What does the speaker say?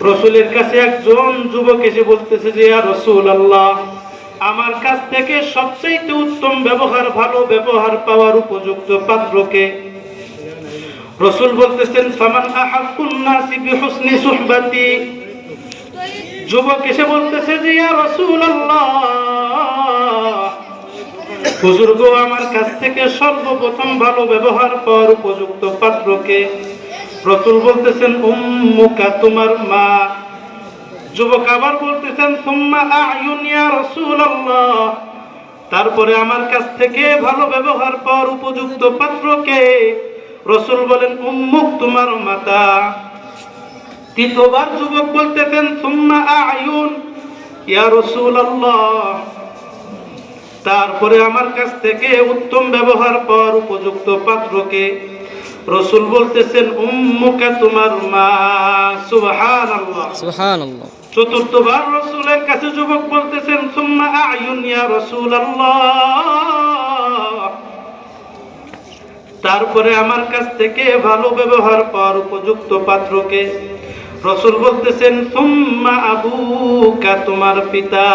রাসূলের কাছে একজন যুবক এসে বলতেছে যে ইয়া রাসূলুল্লাহ, আমার কাছ থেকে সবচেয়ে উত্তম ব্যবহার, ভালো ব্যবহার পাওয়ার উপযুক্ত পাত্রকে? রাসূল বলতেছেন ফামান আহাক্কুন নাসি বিহুসনি সুহবাতি। যুবক এসে বলতেছে যে ইয়া রাসূলুল্লাহ, হুজুর গো, আমার কাছ থেকে সর্বপ্রথম ভালো ব্যবহার পাওয়ার উপযুক্ত পাত্রকে? রাসূল বলতেছেন উম্মুকা, তোমার মা। যুবক আবার বলতেছেন সুম্মা আ'য়ুন ইয়া রাসূলুল্লাহ, তারপরে আমার কাছ থেকে ভালো ব্যবহার পাওয়ার উপযুক্ত পাত্রকে? রাসূল বলেন উম্মুক, তোমার মাতা। তৃতীয়বার যুবক বলতেছেন সুম্মা আ'য়ুন ইয়া রাসূলুল্লাহ, তারপরে আমার কাছ থেকে উত্তম ব্যবহার পাওয়ার উপযুক্ত পাত্রকে? রাসূল বলতেছেন উম্মুকা, তোমার মা। সুবহানাল্লাহ, সুবহানাল্লাহ। চতুর্থবার রাসূলের কাছে যুবক বলতেছেন সুম্মা আ'য়ুন ইয়া রাসূলুল্লাহ, তারপরে আমার কাছ থেকে ভালো ব্যবহার পাওয়ার উপযুক্ত পাত্রকে? রাসূল বলতেছেন সুম্মা আবুকা, তোমার পিতা।